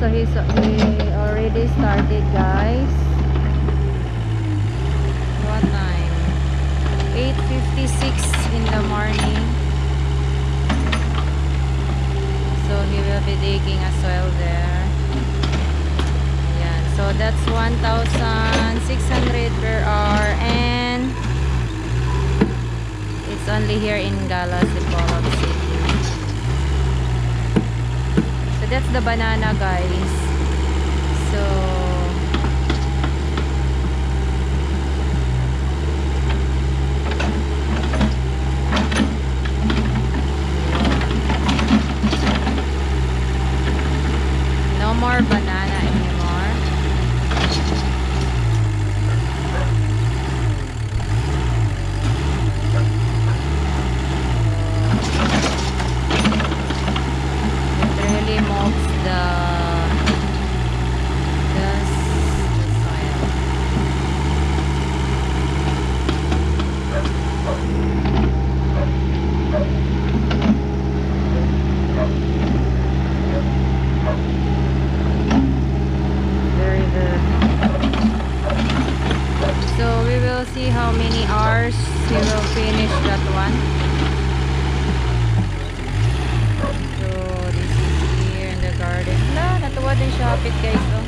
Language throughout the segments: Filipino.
So he already started, guys. What time? 8:56 in the morning. So he will be digging as well there. Ayan. So that's 1,600 per hour, and it's only here in Galas, Dipolog City. So that's the banana, guys. So no more banana anymore. It really moves the soil. Very good. So we will see how many hours he will finish that one. So this is here in the garden. Natuwa din siya hapit, guys. Oh.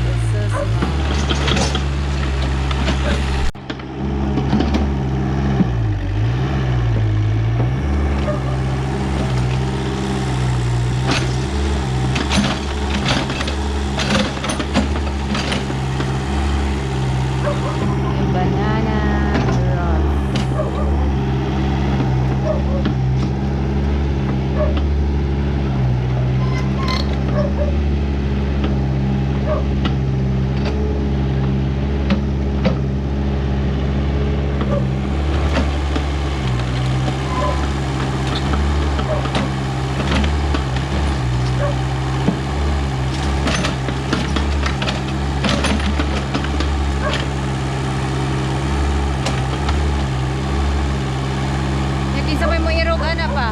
It's so small. Yung banana rods. Sabay mo irog ana pa.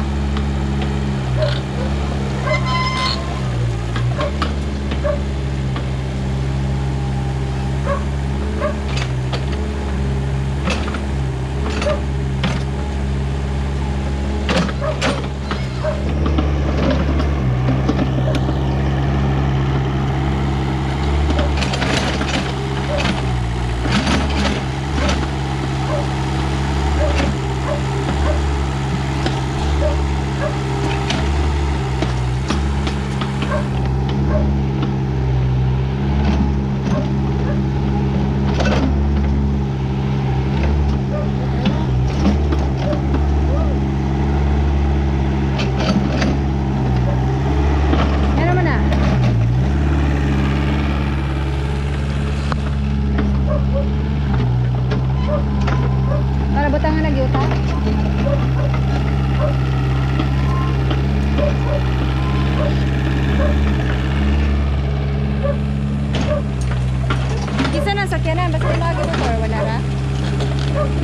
Sakyanan, basta yung lagi motor, wala ra?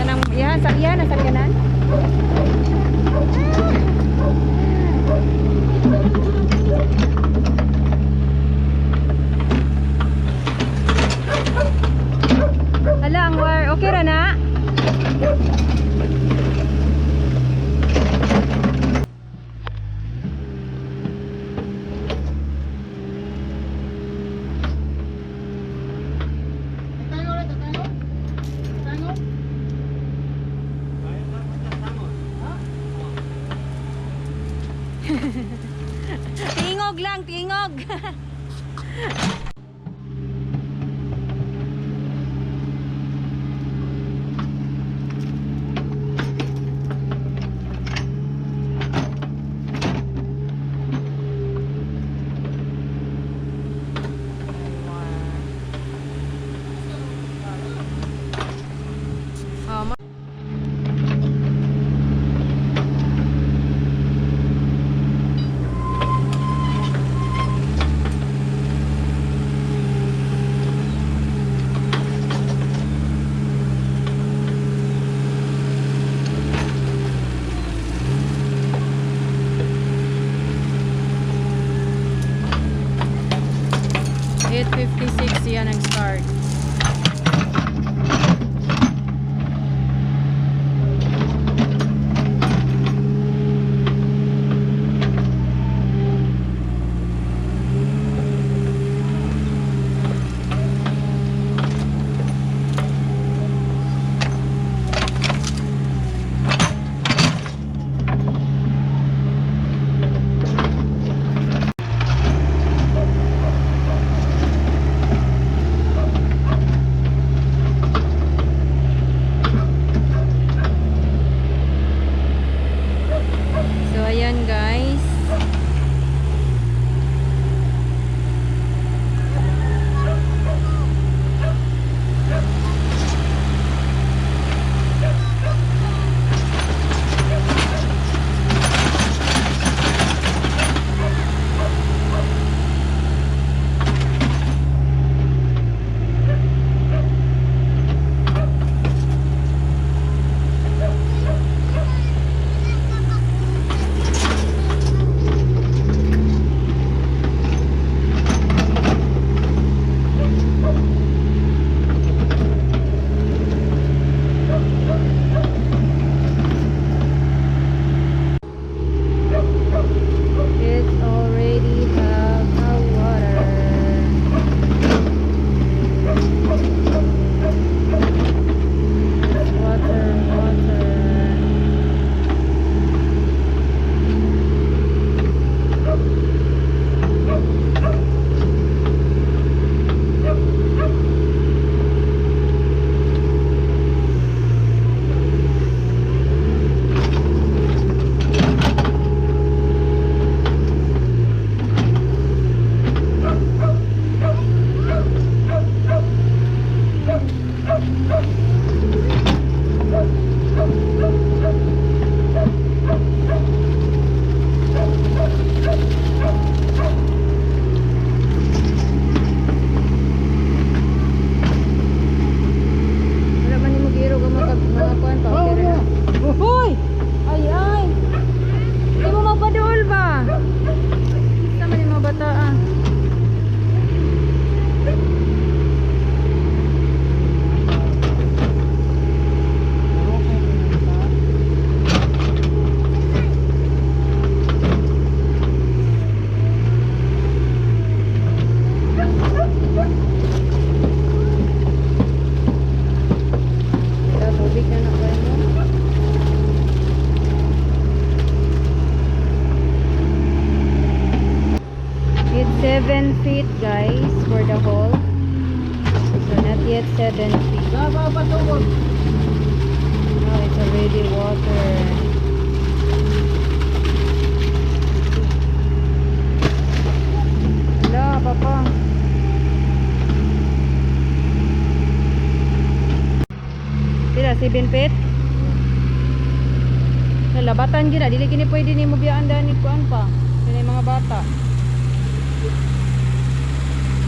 Yan ang sakyanan. Hala, ang wire, okay ra na? Tingog lang, tingog. 8:56 yan ang start. So ayan guys. It's already have a water. Water, water. Wala man nimo giro ka mga kuan pa. Hoy! Ay ay. Di mo mapaduol ba? Sama ni mga bata ah. Tubig na nakuha mo. It's 7 feet guys for the hole. So not yet 7 feet. No, it's already water. Wala, papa. Sila, 7 feet? Labatan gina, dili kini pwede ni mo biyaan dani kuan pa. Kini mga bata.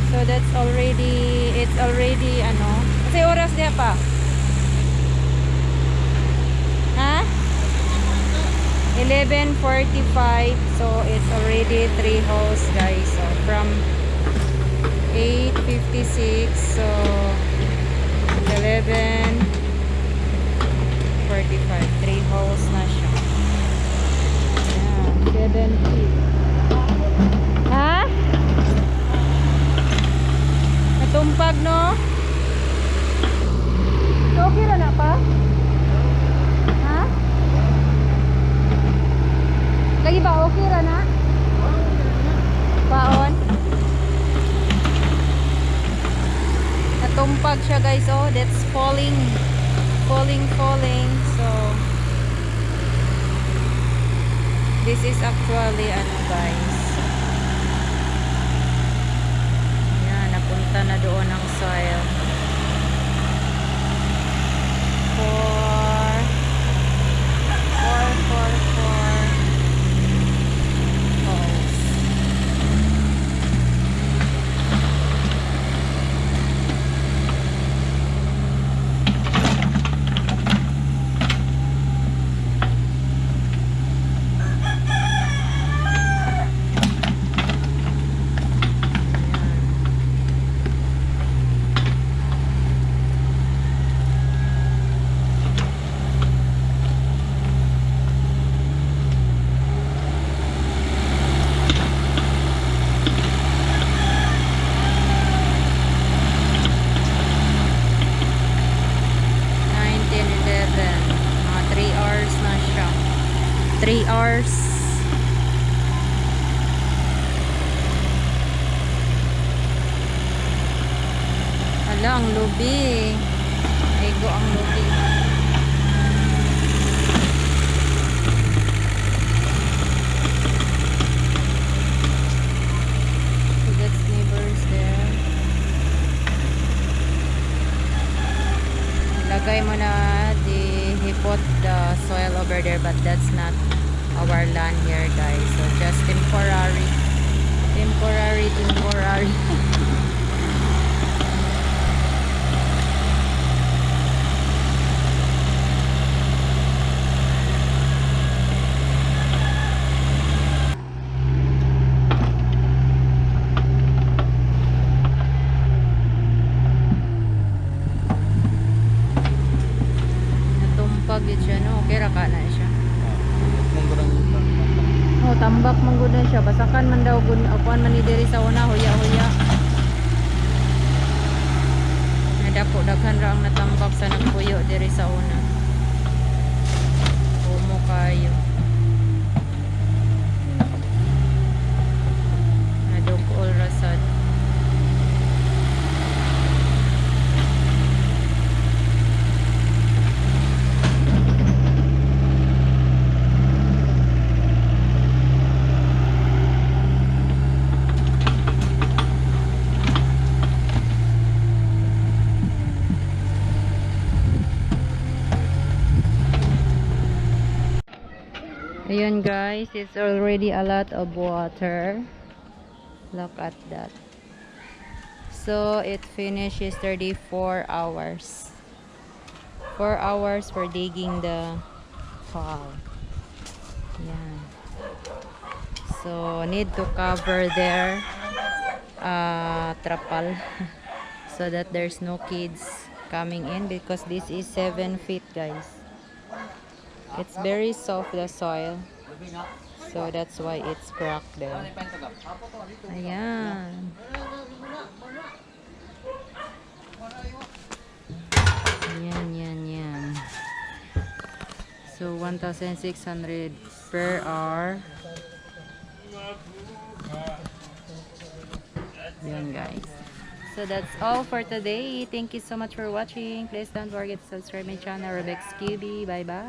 So that's already, it's already ano? Kasi oras dia pa. Ha? 11:45. So it's already 3 holes guys. So from 8:56 so 11:45, 3 holes na siya. Ayan, 7 feet. Ha? Natumpag no? So okay na pa? Ha? Lagi ba okay ra na? Paon? Natumpag siya guys, oh, that's falling. Falling. So this is actually ano guys. Yan, napunta na doon ang soil. 4 holes. hours. Hala, ang lubi. Ego ang lubi. So that's neighbors there. Ilagay mo na he put the soil over there, but that's not our land here, guys. So just temporary. Natumpag yun siya, no? Okay, raka na siya. Oh, tambak man gud na siya. Basakan man daw gud akuan man ni diri sa una, huya-huya. Nadako daghan ra ang natambak sa nagpuyo diri sa una. Umo kayo. Nadukol ra sad. Ayan guys, it's already a lot of water. Look at that. So it finishes 34 hours. 4 hours for digging the fall. Yan. So need to cover their trapal so that there's no kids coming in, because this is 7 feet, guys. It's very soft, the soil. So that's why it's cracked there. Ayan. Yan. So 1,600 per hour. Yan guys. So that's all for today. Thank you so much for watching. Please don't forget to subscribe my channel, Rebec's QB. Bye bye.